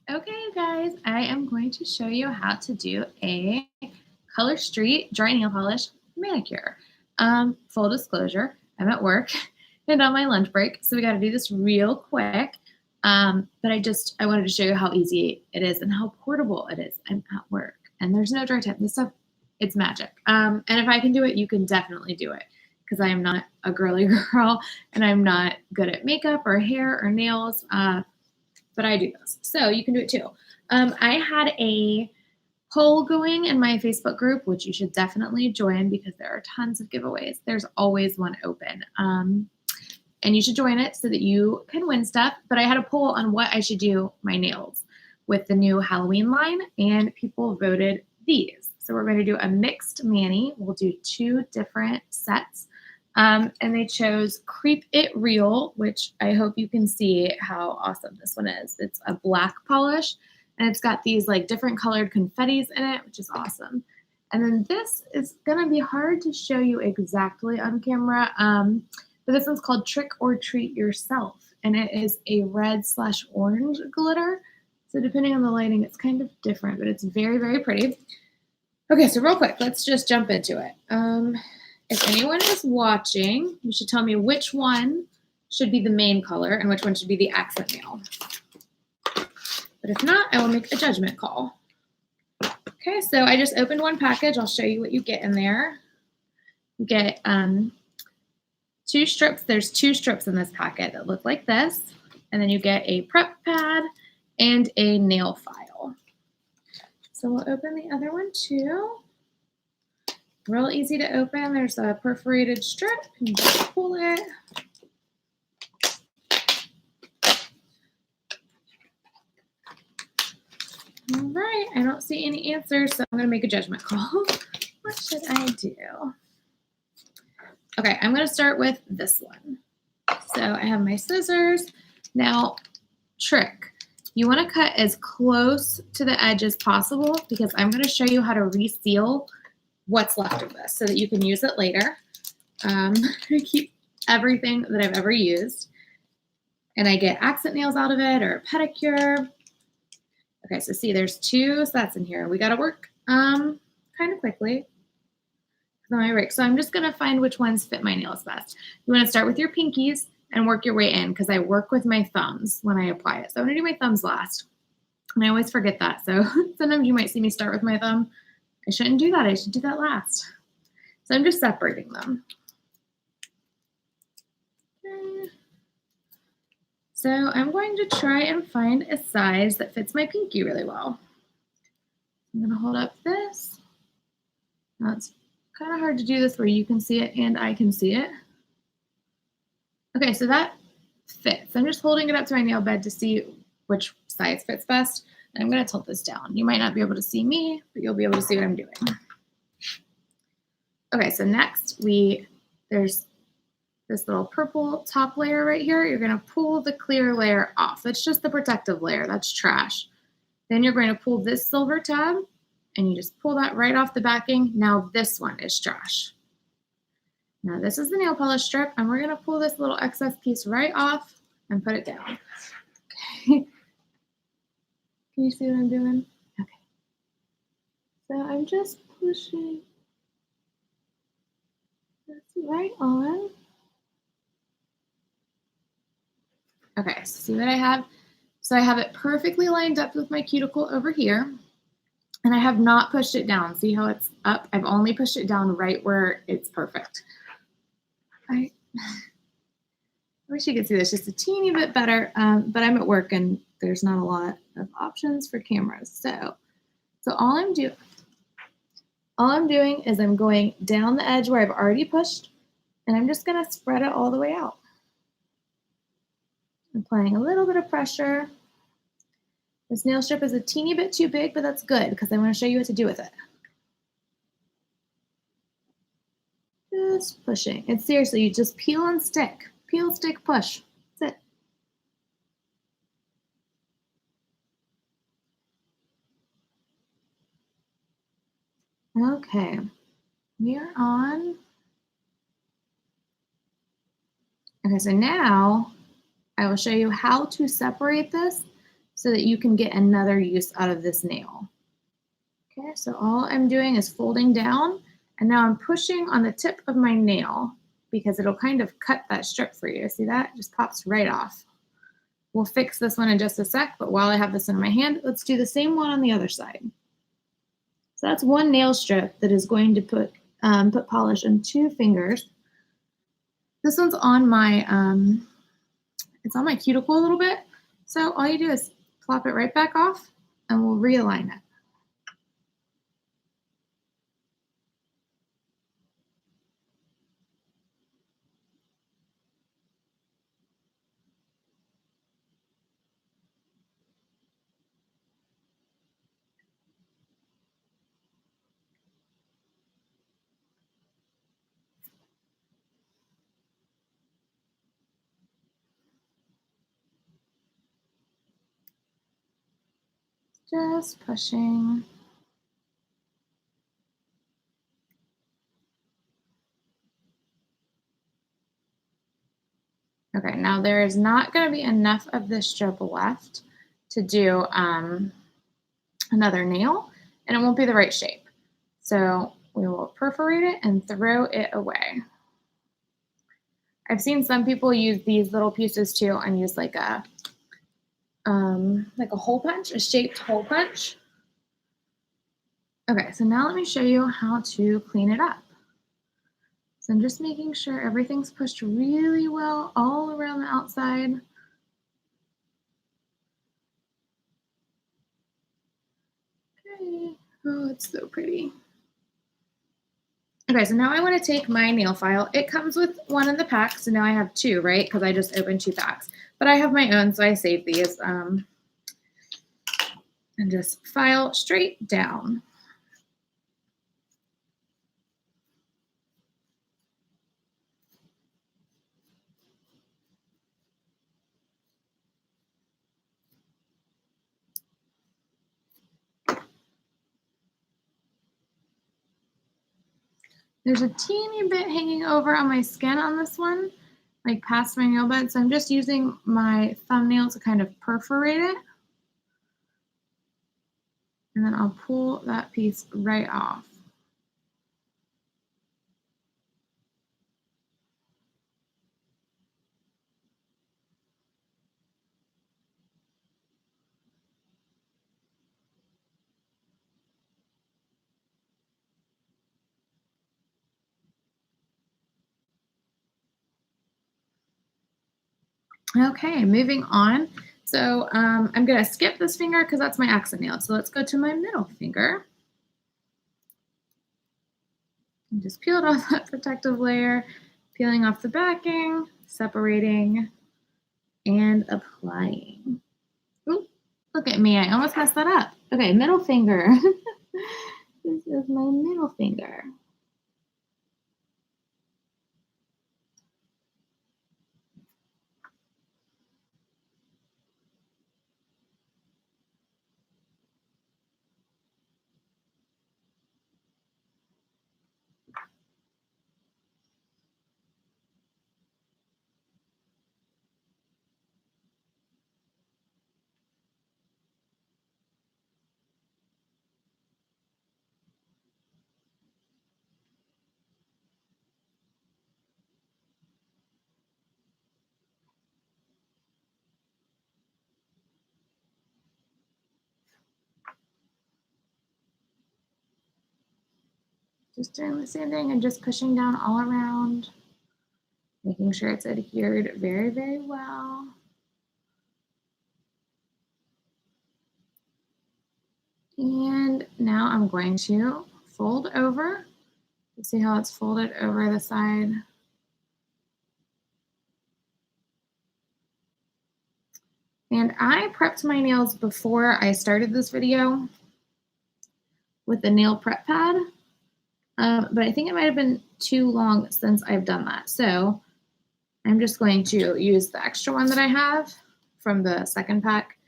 Okay, you guys, I am going to show you how to do a Color Street dry nail polish manicure. Full disclosure, I'm at work and on my lunch break, so we got to do this real quick. But I wanted to show you how easy it is and how portable it is. I'm at work and there's no dry tip. This stuff, it's magic. And if I can do it, you can definitely do it because I am not a girly girl and I'm not good at makeup or hair or nails. But I do this. So you can do it too. I had a poll going in my Facebook group, which you should definitely join because there are tons of giveaways. There's always one open. And you should join it so that you can win stuff. But I had a poll on what I should do my nails with the new Halloween line, and people voted these. So we're going to do a mixed mani. We'll do 2 different sets. And they chose Creep It Real, which I hope you can see how awesome this one is. It's a black polish, and it's got these like different colored confettis in it, which is awesome. And then this is going to be hard to show you exactly on camera, but this one's called Trick or Treat Yourself, and it is a red/orange glitter. So depending on the lighting, it's kind of different, but it's very, very pretty. Okay, so real quick, let's just jump into it. If anyone is watching, you should tell me which one should be the main color and which one should be the accent nail. But if not, I will make a judgment call. Okay, so I just opened one package. I'll show you what you get in there. You get 2 strips. There's 2 strips in this packet that look like this. And then you get a prep pad and a nail file. So we'll open the other one too. Real easy to open. There's a perforated strip. You just pull it. All right, I don't see any answers, so I'm going to make a judgment call. What should I do? Okay, I'm going to start with this one. So I have my scissors. Now, trick. You want to cut as close to the edge as possible because I'm going to show you how to reseal what's left of this so that you can use it later. I keep everything that I've ever used, and I get accent nails out of it or a pedicure. Okay, so see, there's 2 sets in here. We got to work kind of quickly. So I'm just going to find which ones fit my nails best. You want to start with your pinkies and work your way in because I work with my thumbs when I apply it. So I'm going to do my thumbs last, and I always forget that. So sometimes you might see me start with my thumb. I shouldn't do that. I should do that last. So I'm just separating them. Okay. So I'm going to try and find a size that fits my pinky really well. I'm going to hold up this. Now it's kind of hard to do this where you can see it and I can see it. Okay, so that fits. I'm just holding it up to my nail bed to see which size fits best. And I'm going to tilt this down. You might not be able to see me, but you'll be able to see what I'm doing. Okay, so next there's this little purple top layer right here. You're going to pull the clear layer off. That's just the protective layer. That's trash. Then you're going to pull this silver tab, and you just pull that right off the backing. Now this one is trash. Now this is the nail polish strip, and we're going to pull this little excess piece right off and put it down. Okay. Can you see what I'm doing? Okay. So I'm just pushing this right on. Okay, so see what I have? So I have it perfectly lined up with my cuticle over here, and I have not pushed it down. See how it's up? I've only pushed it down right where it's perfect. I wish you could see this just a teeny bit better, but I'm at work and there's not a lot of options for cameras. So all I'm doing is I'm going down the edge where I've already pushed, and I'm just going to spread it all the way out. I'm applying a little bit of pressure. This nail strip is a teeny bit too big, but that's good because I'm going to show you what to do with it. Just pushing. And seriously, you just peel and stick. Peel, stick, push. That's it. Okay, we are on. Okay, so now I will show you how to separate this so that you can get another use out of this nail. Okay, so all I'm doing is folding down, and now I'm pushing on the tip of my nail because it'll kind of cut that strip for you. See that? It just pops right off. We'll fix this one in just a sec, but while I have this in my hand, let's do the same one on the other side. So that's one nail strip that is going to put polish on 2 fingers. This one's on my it's on my cuticle a little bit. So all you do is plop it right back off, and we'll realign it. Just pushing. Okay, now there is not going to be enough of this strip left to do another nail, and it won't be the right shape. So we will perforate it and throw it away. I've seen some people use these little pieces too and use like a hole punch, a shaped hole punch. Okay, so now let me show you how to clean it up. So I'm just making sure everything's pushed really well all around the outside. Okay, oh, it's so pretty. Okay, so now I want to take my nail file. It comes with one in the pack, so now I have 2, right? Because I just opened 2 packs. But I have my own, so I save these. And just file straight down. There's a teeny bit hanging over on my skin on this one, like past my nail bed. So I'm just using my thumbnail to kind of perforate it. And then I'll pull that piece right off. Okay, moving on. So I'm going to skip this finger because that's my accent nail. So let's go to my middle finger. And just peeled off that protective layer, peeling off the backing, separating, and applying. Ooh, look at me, I almost messed that up. Okay, middle finger. This is my middle finger. Just doing the same thing and just pushing down all around, making sure it's adhered very, very well. And now I'm going to fold over. You see how it's folded over the side? And I prepped my nails before I started this video with the nail prep pad, but I think it might have been too long since I've done that. So I'm just going to use the extra one that I have from the second pack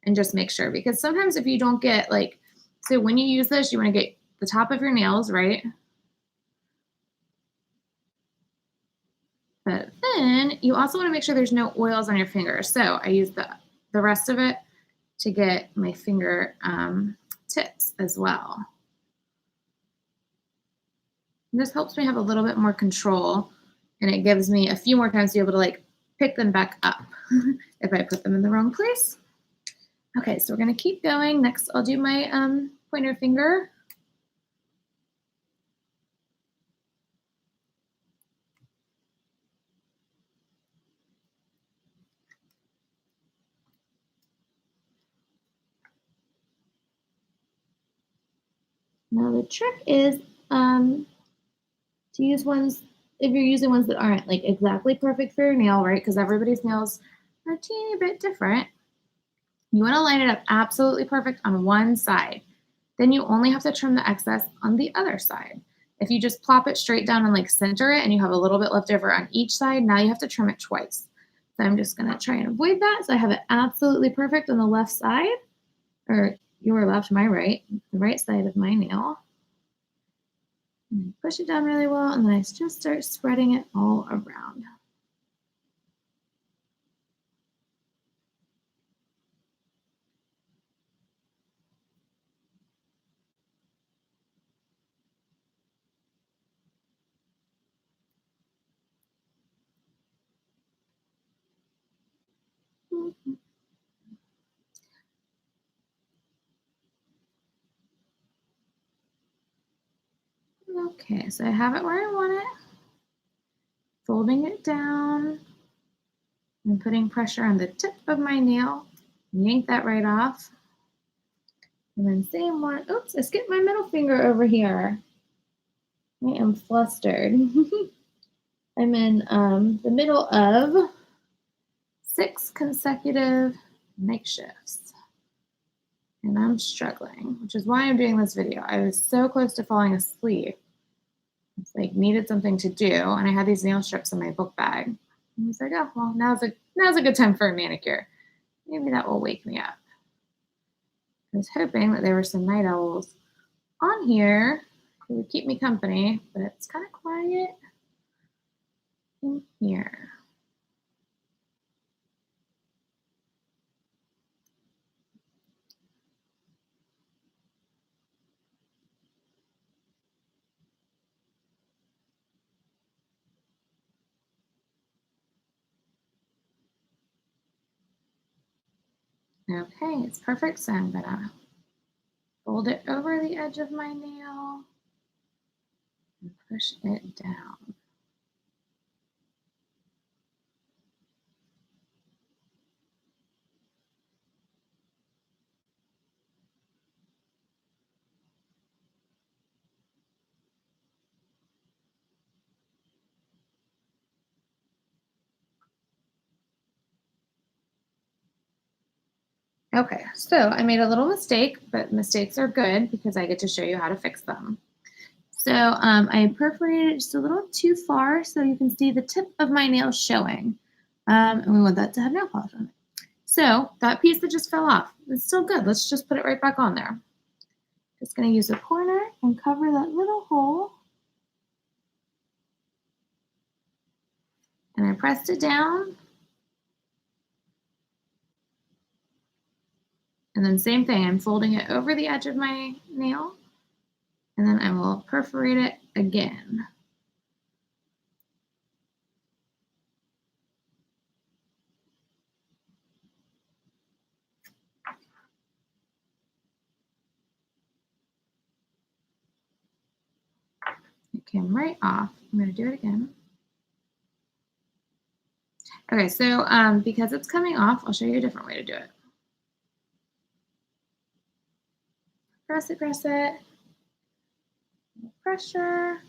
and just make sure, because sometimes if you don't get like, so when you use this, you want to get the top of your nails, right? But then you also want to make sure there's no oils on your fingers. So I use the rest of it to get my finger tips as well. And this helps me have a little bit more control, and it gives me a few more times to be able to like pick them back up if I put them in the wrong place. Okay, so we're gonna keep going. Next, I'll do my pointer finger. Now the trick is to use ones, if you're using ones that aren't like exactly perfect for your nail, right? Because everybody's nails are a teeny bit different. You want to line it up absolutely perfect on one side. Then you only have to trim the excess on the other side. If you just plop it straight down and like center it and you have a little bit left over on each side, now you have to trim it twice. So I'm just gonna try and avoid that. So I have it absolutely perfect on the left side, or your left, my right, the right side of my nail. And push it down really well, and then I just start spreading it all around. Okay, so I have it where I want it. Folding it down and putting pressure on the tip of my nail. Yank that right off. And then same one. Oops, I skipped my middle finger over here. I am flustered. I'm in the middle of 6 consecutive night shifts. And I'm struggling, which is why I'm doing this video. I was so close to falling asleep. It's like needed something to do, and I had these nail strips in my book bag. And I was like, oh, well, now's a good time for a manicure. Maybe that will wake me up. I was hoping that there were some night owls on here who would keep me company, but it's kind of quiet in here. Okay, it's perfect, so I'm gonna fold it over the edge of my nail and push it down. Okay, so I made a little mistake, but mistakes are good because I get to show you how to fix them. So I perforated just a little too far so you can see the tip of my nail showing. And we want that to have nail polish on it. So that piece that just fell off, it's still good. Let's just put it right back on there. Just gonna use a pointer and cover that little hole. And I pressed it down. And then same thing, I'm folding it over the edge of my nail. And then I will perforate it again. It came right off. I'm gonna do it again. Okay, so because it's coming off, I'll show you a different way to do it. Press it, pressure,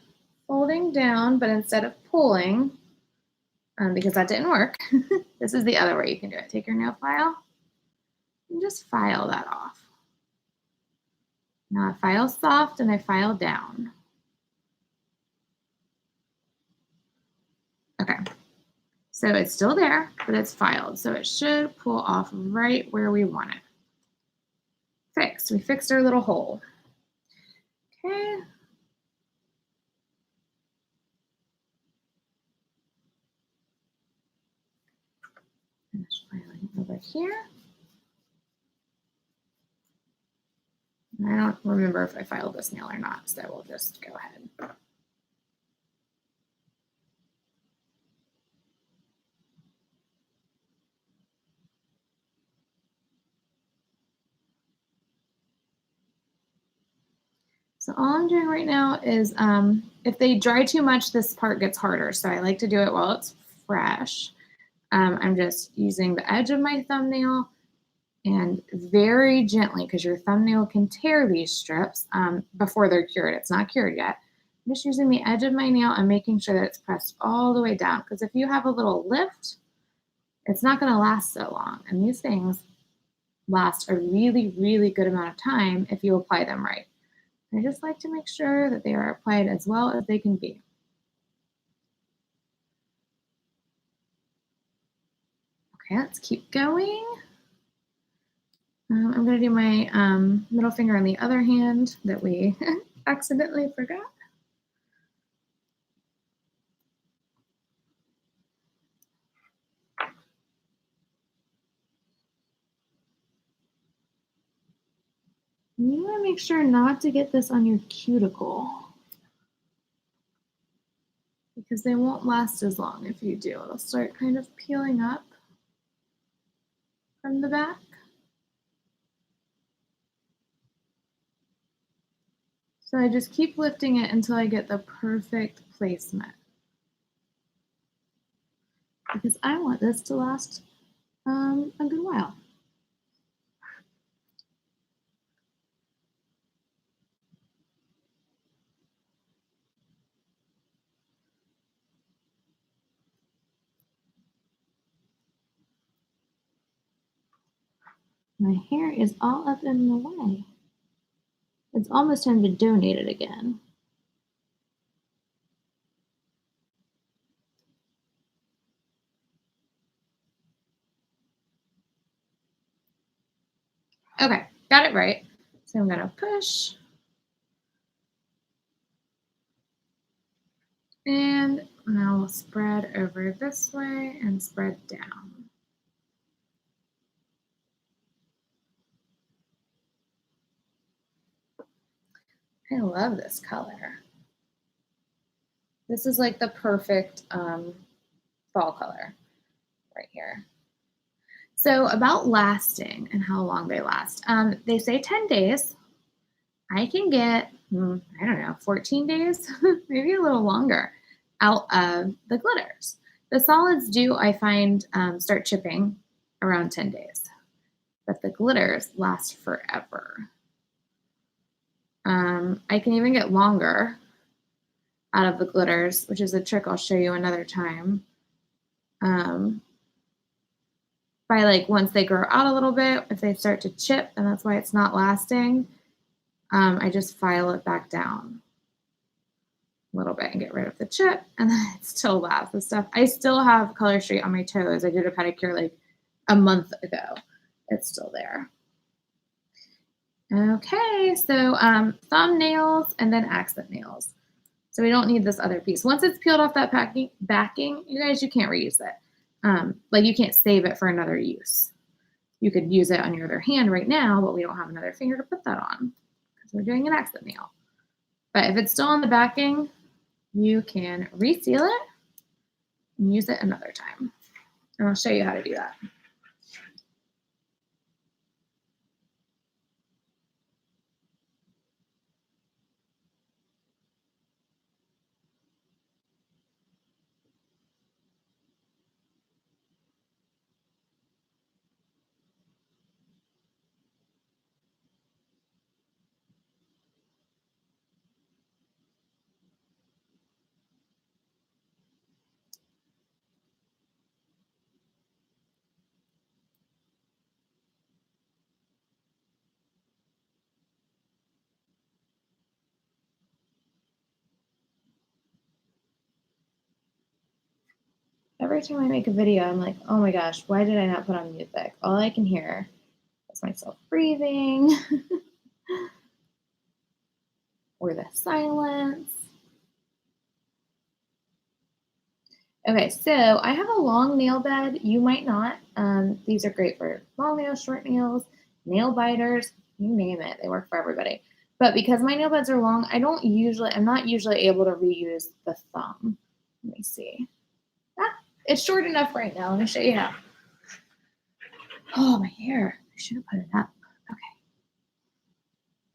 folding down, but instead of pulling, because that didn't work, this is the other way you can do it. Take your nail file and just file that off. Now I file soft and I file down. Okay, so it's still there, but it's filed, so it should pull off right where we want it. Fixed. We fixed our little hole. Okay. Finish filing over here. I don't remember if I filed this nail or not, so we'll just go ahead. So all I'm doing right now is, if they dry too much, this part gets harder. So I like to do it while it's fresh. I'm just using the edge of my thumbnail and very gently, because your thumbnail can tear these strips before they're cured. It's not cured yet. I'm just using the edge of my nail and making sure that it's pressed all the way down. Because if you have a little lift, it's not going to last so long. And these things last a really, really good amount of time if you apply them right. I just like to make sure that they are applied as well as they can be. Okay, let's keep going. I'm going to do my middle finger on the other hand that we accidentally forgot. You want to make sure not to get this on your cuticle because they won't last as long if you do. It'll start kind of peeling up from the back. So I just keep lifting it until I get the perfect placement. Because I want this to last a good while. My hair is all up in the way. It's almost time to donate it again. Okay, got it right. So I'm gonna push and now we'll spread over this way and spread down. I love this color. This is like the perfect fall color right here. So about lasting and how long they last. They say 10 days. I can get, I don't know, 14 days, maybe a little longer out of the glitters. The solids do, I find, start chipping around 10 days, but the glitters last forever. I can even get longer out of the glitters, which is a trick I'll show you another time. By like once they grow out a little bit, if they start to chip, and that's why it's not lasting, I just file it back down a little bit and get rid of the chip, and then it still lasts. The stuff I still have color street on my toes. I did a pedicure like a month ago. It's still there. Okay, so thumbnails and then accent nails. So we don't need this other piece. Once it's peeled off that backing, you guys, you can't reuse it. Like you can't save it for another use. You could use it on your other hand right now, but we don't have another finger to put that on because we're doing an accent nail. But if it's still on the backing, you can reseal it and use it another time. And I'll show you how to do that. Every time I make a video, I'm like, oh my gosh, why did I not put on music? All I can hear is myself breathing or the silence. Okay, so I have a long nail bed. You might not. These are great for long nails, short nails, nail biters. you name it, they work for everybody. But because my nail beds are long, I'm not usually able to reuse the thumb. Let me see. Ah, it's short enough right now. Let me show you how. Oh, my hair. I should have put it up.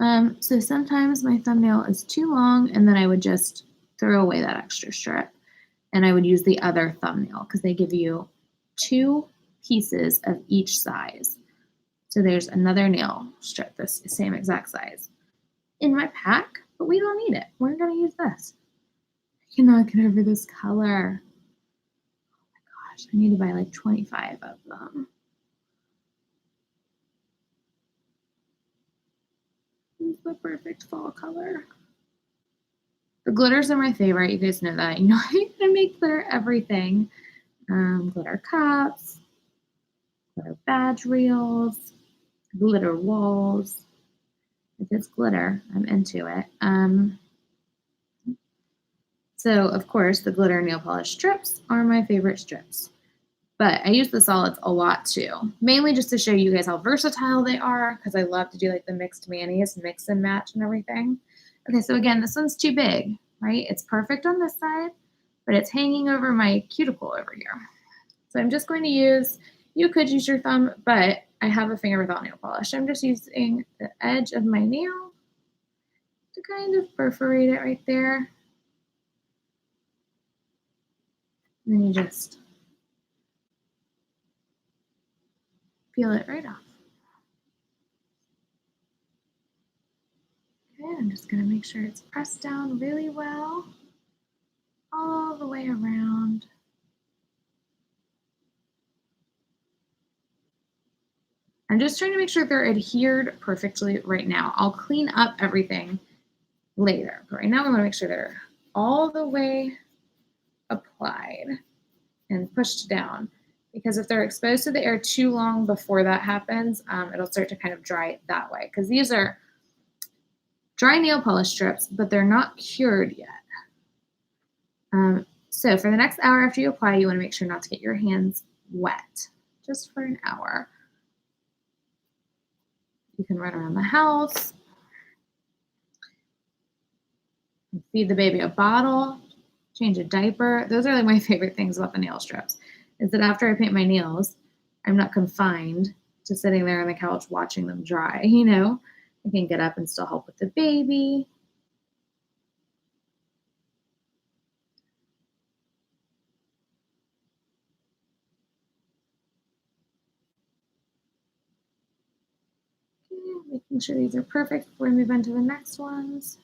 Okay. So sometimes my thumbnail is too long, and then I would just throw away that extra strip, and I would use the other thumbnail because they give you 2 pieces of each size. So there's another nail strip, this same exact size, in my pack, but we don't need it. We're gonna use this. I cannot get over this color. Oh my gosh, I need to buy like 25 of them. It's the perfect fall color. The glitters are my favorite. You guys know that. You know, I'm gonna make glitter everything. Glitter cups, glitter badge reels, glitter walls. If it's glitter, I'm into it. So of course the glitter nail polish strips are my favorite strips, but I use the solids a lot too, mainly just to show you guys how versatile they are because I love to do like the mixed manis, mix and match and everything. Okay, so again, this one's too big, right? It's perfect on this side, but it's hanging over my cuticle over here. So I'm just going to use, you could use your thumb, but I have a finger without nail polish. I'm just using the edge of my nail to kind of perforate it right there. And then you just peel it right off. Okay, I'm just going to make sure it's pressed down really well all the way around. I'm just trying to make sure they're adhered perfectly right now. I'll clean up everything later, but right now I want to make sure they're all the way applied and pushed down, because if they're exposed to the air too long before that happens, it'll start to kind of dry it that way, because these are dry nail polish strips, but they're not cured yet. So for the next hour after you apply, you want to make sure not to get your hands wet, just for an hour. You can run around the house, feed the baby a bottle, change a diaper. Those are like my favorite things about the nail strips, is that after I paint my nails, I'm not confined to sitting there on the couch watching them dry, you know? I can get up and still help with the baby. Okay, making sure these are perfect before we move on to the next ones.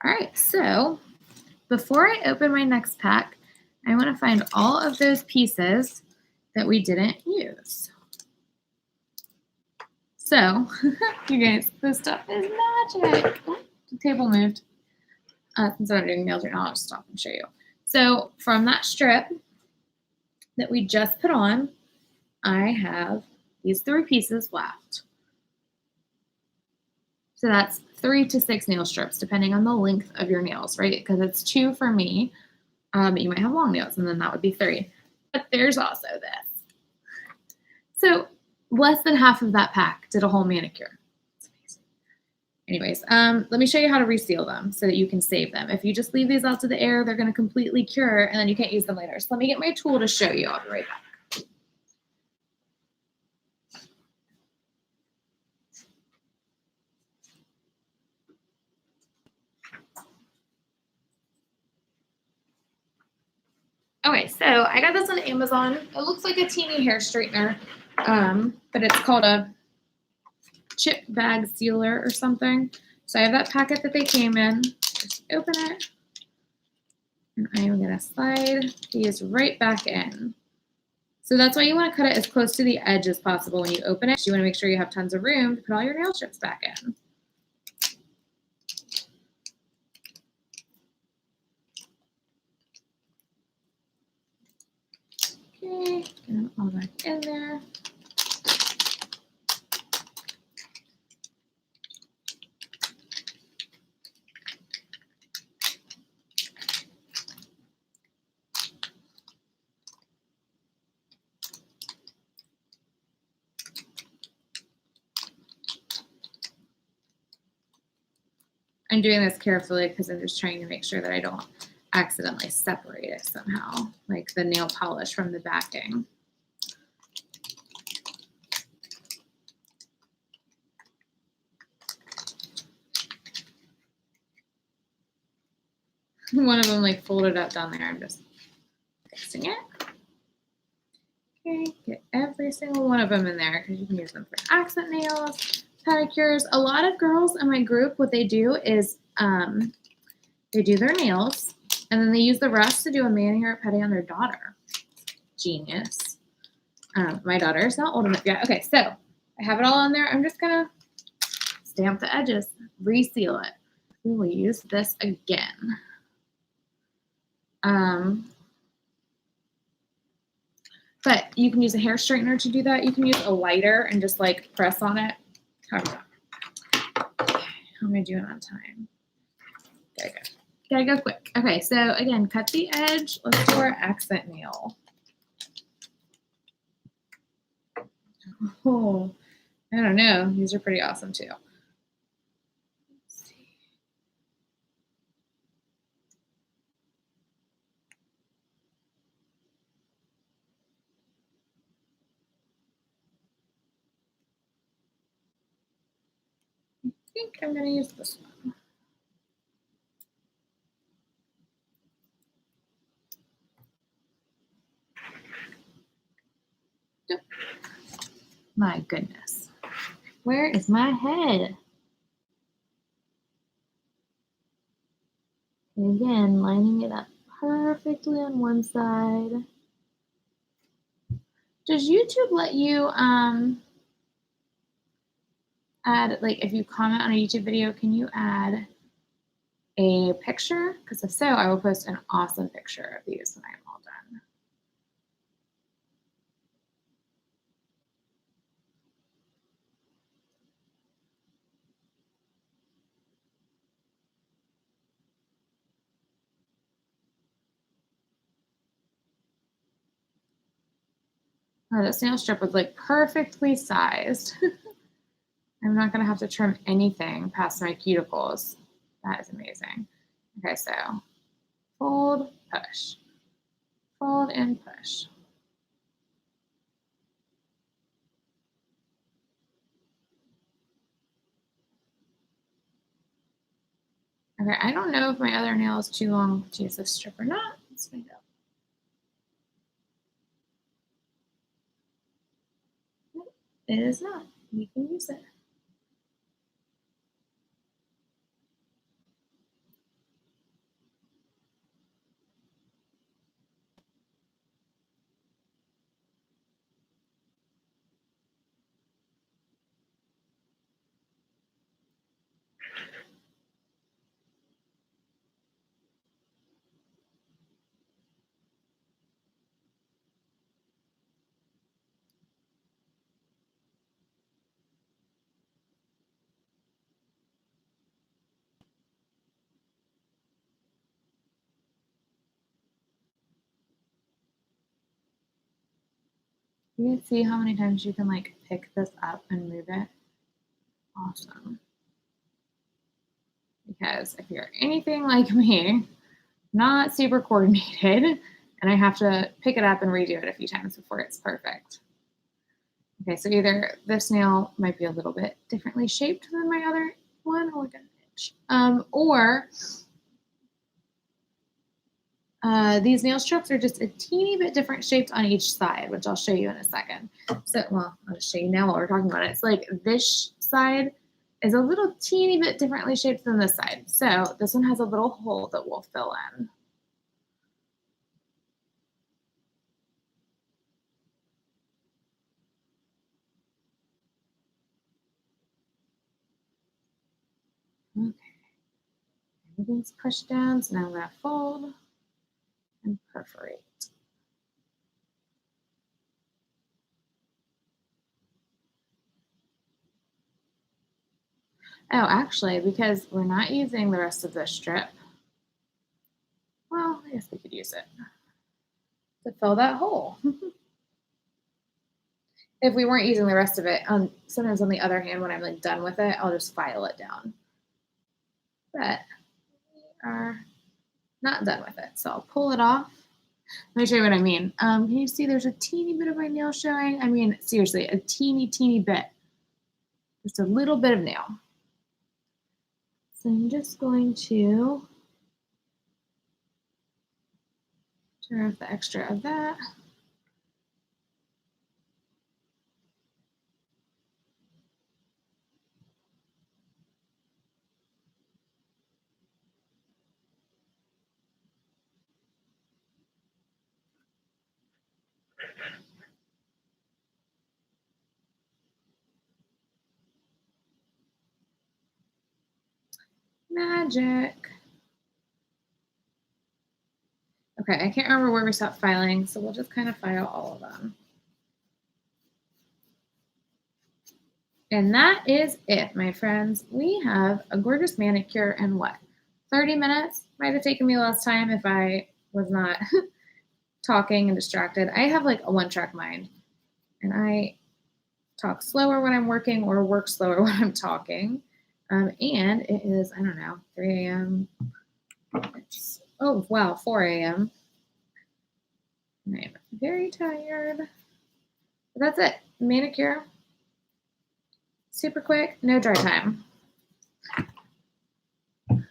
All right, so before I open my next pack, I want to find all of those pieces that we didn't use. So, you guys, this stuff is magic. Oh, the table moved. Since I'm doing nails right now, I'll just stop and show you. So from that strip that we just put on, I have these 3 pieces left. So that's 3 to 6 nail strips, depending on the length of your nails, right? Because it's 2 for me. You might have long nails, and then that would be 3. But there's also this. So less than half of that pack did a whole manicure. It's amazing. Anyways, let me show you how to reseal them so that you can save them. If you just leave these out to the air, they're going to completely cure, and then you can't use them later. So let me get my tool to show you. I'll be right back. Okay, so I got this on Amazon. It looks like a teeny hair straightener, but it's called a chip bag sealer or something. So I have that packet that they came in. Just open it, and I am gonna slide these right back in. So that's why you want to cut it as close to the edge as possible when you open it. You want to make sure you have tons of room to put all your nail strips back in. all back in there. I'm doing this carefully because I'm just trying to make sure that I don't accidentally separate it somehow, like the nail polish from the backing. One of them like folded up down there. I'm just fixing it. Okay, get every single one of them in there because you can use them for accent nails, pedicures. A lot of girls in my group, what they do is they do their nails and then they use the rest to do a manicure or pedi on their daughter. Genius. My daughter is not old enough yet. Okay, so I have it all on there. I'm just gonna stamp the edges, reseal it. We will use this again. But you can use a hair straightener to do that. You can use a lighter and just like press on it. Okay, how am I doing on time? Gotta go quick. Okay, so again, cut the edge. Let's do our accent nail. Oh, I don't know. These are pretty awesome too. Let's see. I think I'm gonna use this one. My goodness. Where is my head? And again, lining it up perfectly on one side. Does YouTube let you add, like if you comment on a YouTube video, can you add a picture? Because if so, I will post an awesome picture of these when I'm all done. Oh, this nail strip was like perfectly sized. I'm not gonna have to trim anything past my cuticles. That is amazing. Okay, so fold, push, fold and push. Okay, I don't know if my other nail is too long to use this strip or not. Let's find out. It is not. We can use it. You can see how many times you can like pick this up and move it. Awesome. Because if you're anything like me, not super coordinated, and I have to pick it up and redo it a few times before it's perfect. Okay, so either this nail might be a little bit differently shaped than my other one. Oh, look at an inch. Or these nail strips are just a teeny bit different shaped on each side, which I'll show you in a second. So, well, I'll just show you now while we're talking about it. It's like this side is a little teeny bit differently shaped than this side. So this one has a little hole that we'll fill in. Okay, everything's pushed down, so now I'm gonna fold and perforate. Oh, actually, because we're not using the rest of this strip, well, I guess we could use it to fill that hole. If we weren't using the rest of it, sometimes on the other hand, when I'm like done with it, I'll just file it down. But we are not done with it, so I'll pull it off. Let me show you what I mean. Can you see there's a teeny bit of my nail showing? I mean, seriously, a teeny, teeny bit. Just a little bit of nail. So I'm just going to turn off the extra of that. Magic. Okay, I can't remember where we stopped filing, so we'll just kind of file all of them. And that is it, my friends. We have a gorgeous manicure in what? 30 minutes? Might have taken me less time if I was not talking and distracted. I have like a one-track mind, and I talk slower when I'm working or work slower when I'm talking. And it is, I don't know, 3 a.m. Oh, wow, 4 a.m. I'm very tired. But that's it. Manicure. Super quick, no dry time. All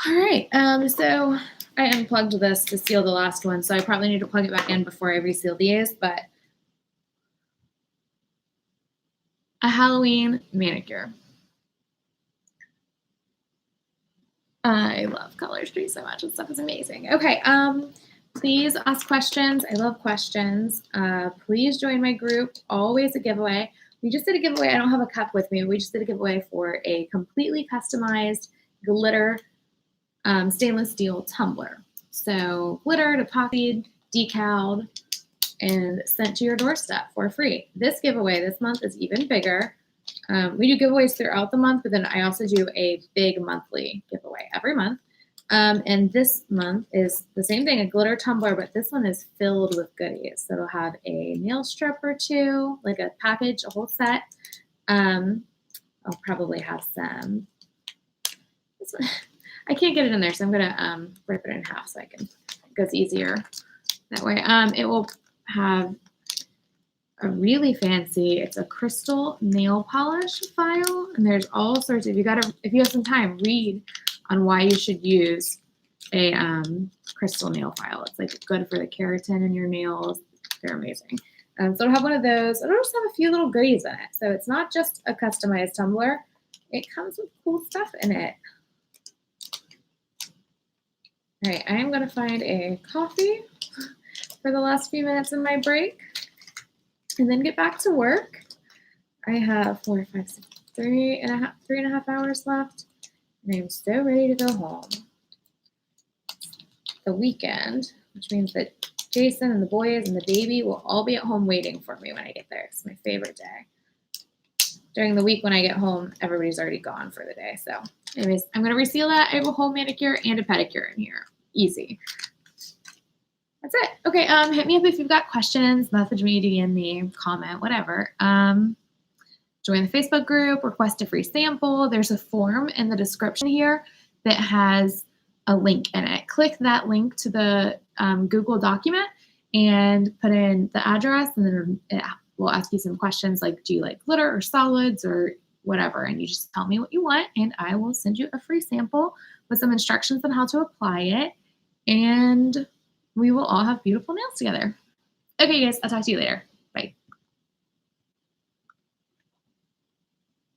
right, so I unplugged this to seal the last one, so I probably need to plug it back in before I reseal these, but a Halloween manicure. I love Color Street so much. This stuff is amazing. Okay, please ask questions. I love questions. Please join my group. Always a giveaway. We just did a giveaway. I don't have a cup with me. We just did a giveaway for a completely customized glitter stainless steel tumbler. So glittered, epoxied, decaled, and sent to your doorstep for free. This giveaway this month is even bigger. We do giveaways throughout the month, but then I also do a big monthly giveaway every month. And this month is the same thing, a glitter tumbler, but this one is filled with goodies. So it'll have a nail strip or two, like a package, a whole set. I'll probably have some. I can't get it in there, so I'm gonna rip it in half so it goes easier that way. It will have a really fancy, it's a crystal nail polish file, and there's all sorts of, if you have some time, read on why you should use a crystal nail file. It's like good for the keratin in your nails. They're amazing. So it'll have one of those. It'll just have a few little goodies in it. So it's not just a customized tumbler. It comes with cool stuff in it. All right, I am going to find a coffee for the last few minutes of my break and then get back to work. I have 4, 5, 6, 3.5 hours left, and I'm so ready to go home. The weekend, which means that Jason and the boys and the baby will all be at home waiting for me when I get there. It's my favorite day. During the week when I get home, everybody's already gone for the day. So anyways, I'm going to reseal that. I have a whole manicure and a pedicure in here. Easy. That's it. Okay, hit me up if you've got questions. Message me, DM me, comment, whatever. Join the Facebook group, request a free sample. There's a form in the description here that has a link in it. Click that link to the Google document and put in the address, and then it will ask you some questions like, do you like glitter or solids or whatever? And you just tell me what you want, and I will send you a free sample with some instructions on how to apply it, and we will all have beautiful nails together. Okay, guys, I'll talk to you later.